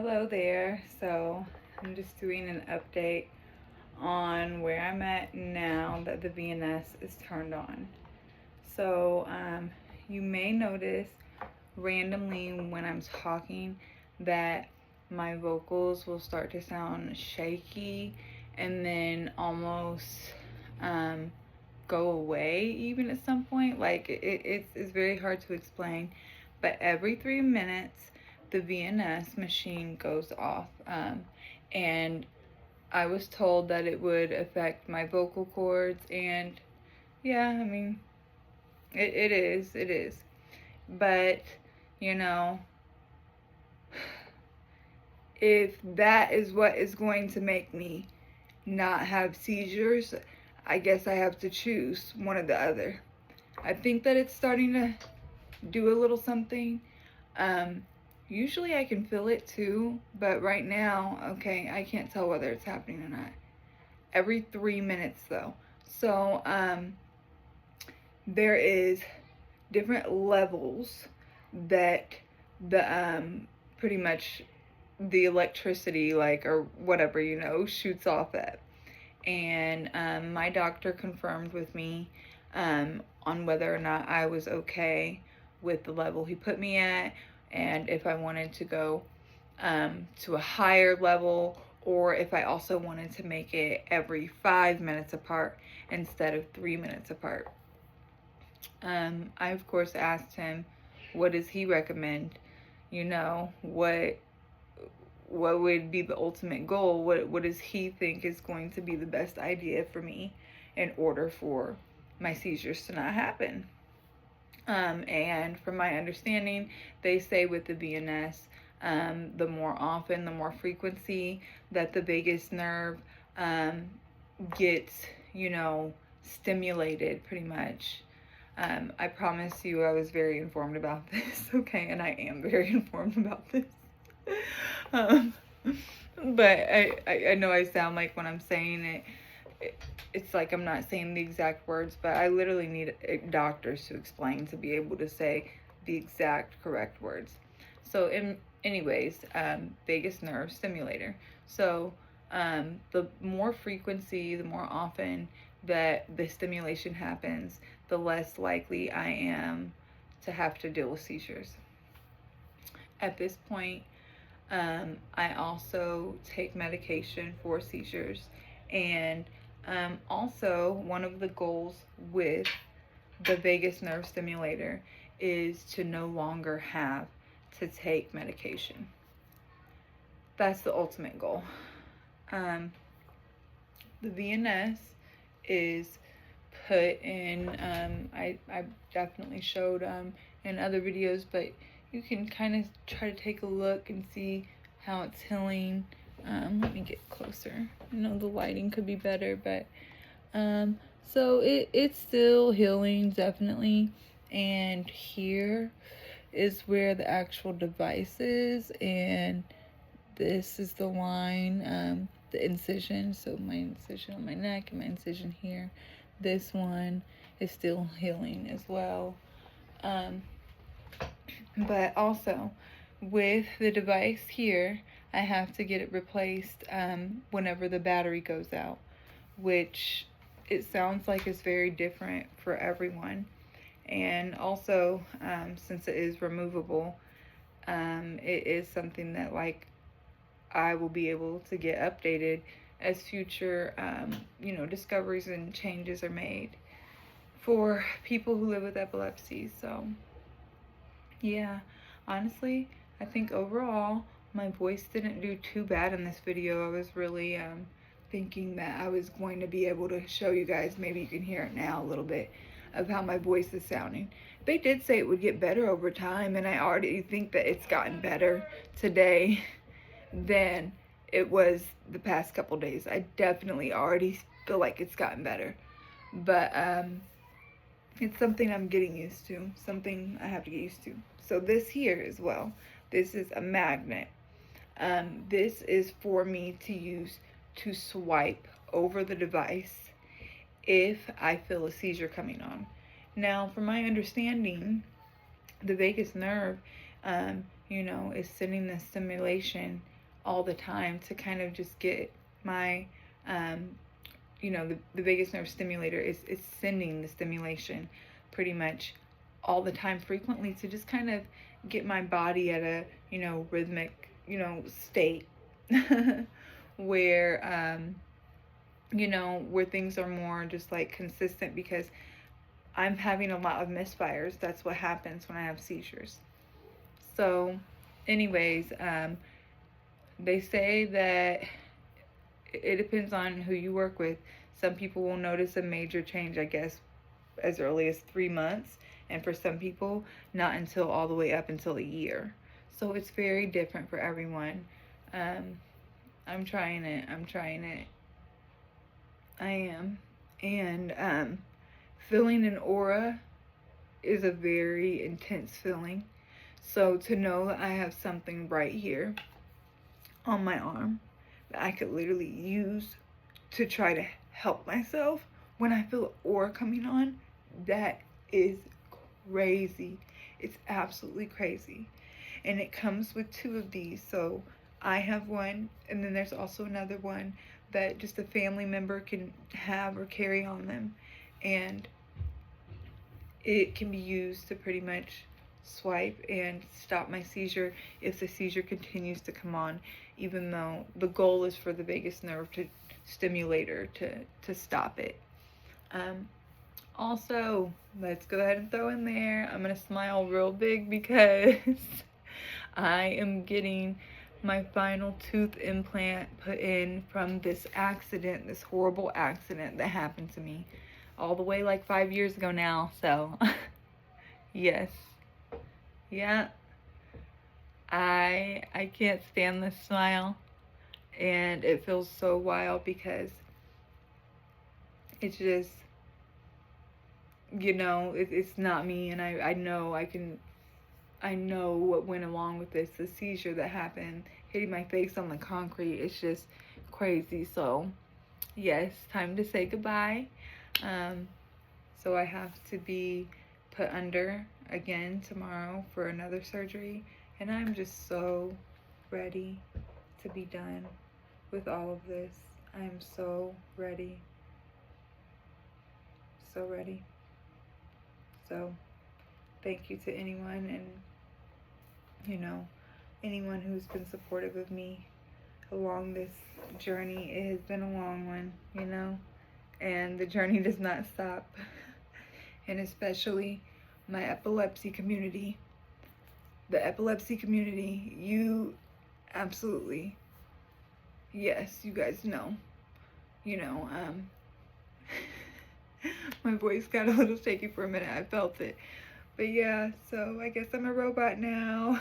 Hello there. So I'm just doing an update on where I'm at now that the VNS is turned on. So you may notice randomly when I'm talking that my vocals will start to sound shaky and then almost go away even at some point. Like it's very hard to explain, but every 3 minutes the VNS machine goes off, and I was told that it would affect my vocal cords, and yeah, I mean it is, but you know, if that is what is going to make me not have seizures, I guess I have to choose one or the other. I think that it's starting to do a little something. Usually I can feel it too, but right now, okay, I can't tell whether it's happening or not. Every 3 minutes though. So, there is different levels that the, pretty much the electricity, like, or whatever, shoots off at. And my doctor confirmed with me on whether or not I was okay with the level he put me at, and if I wanted to go to a higher level, or if I also wanted to make it every 5 minutes apart instead of 3 minutes apart. I of course asked him, what does he recommend? What would be the ultimate goal? What does he think is going to be the best idea for me in order for my seizures to not happen? And from my understanding, they say with the VNS, the more often, the more frequency that the vagus nerve gets, stimulated pretty much. I promise you I was very informed about this, okay? And I am very informed about this. But I know I sound like when I'm saying it's like I'm not saying the exact words, but I literally need doctors to explain to be able to say the exact correct words. So anyways, vagus nerve stimulator. So the more frequency, the more often that the stimulation happens, the less likely I am to have to deal with seizures. At this point, I also take medication for seizures, and also one of the goals with the vagus nerve stimulator is to no longer have to take medication. That's the ultimate goal. The VNS is put in, I definitely showed in other videos, but you can kind of try to take a look and see how it's healing. Let me get closer. I know the lighting could be better, but so it's still healing, definitely. And here is where the actual device is, and this is the line, the incision. So my incision on my neck and my incision here. This one is still healing as well. But also with the device here, I have to get it replaced whenever the battery goes out, which it sounds like is very different for everyone. And also, since it is removable, it is something that I will be able to get updated as future, discoveries and changes are made for people who live with epilepsy. So yeah, honestly, I think overall my voice didn't do too bad in this video. I was really thinking that I was going to be able to show you guys, maybe you can hear it now a little bit, of how my voice is sounding. They did say it would get better over time, and I already think that it's gotten better today than it was the past couple days. I definitely already feel like it's gotten better, but it's something I'm getting used to, something I have to get used to. So this here as well, this is a magnet. This is for me to use to swipe over the device if I feel a seizure coming on. Now, from my understanding, the vagus nerve is sending the stimulation all the time to kind of just get my, the vagus nerve stimulator is sending the stimulation pretty much all the time, frequently, to just kind of get my body at a, rhythmic, state where, where things are more just like consistent, because I'm having a lot of misfires. That's what happens when I have seizures. So anyways, they say that it depends on who you work with. Some people will notice a major change, I guess, as early as 3 months, and for some people, not until all the way up until a year. So it's very different for everyone. I'm trying it. I am. And feeling an aura is a very intense feeling. So to know that I have something right here on my arm that I could literally use to try to help myself when I feel an aura coming on, that is crazy. It's absolutely crazy. And it comes with 2 of these. So I have one, and then there's also another one that just a family member can have or carry on them. And it can be used to pretty much swipe and stop my seizure if the seizure continues to come on, even though the goal is for the vagus nerve stimulator to stop it. Also, let's go ahead and throw in there, I'm gonna smile real big because I am getting my final tooth implant put in from this accident, this horrible accident that happened to me all the way like 5 years ago now. So yes, yeah, I can't stand this smile, and it feels so wild because it's just, it's not me, and I know what went along with this, the seizure that happened, hitting my face on the concrete. It's just crazy. So yes, time to say goodbye. So I have to be put under again tomorrow for another surgery, and I'm just so ready to be done with all of this. I'm so ready. So ready. So thank you to anyone, and anyone who's been supportive of me along this journey. It has been a long one, and the journey does not stop. And especially my epilepsy community. The epilepsy community, you absolutely, yes, you guys know, my voice got a little shaky for a minute. I felt it. But yeah, so I guess I'm a robot now.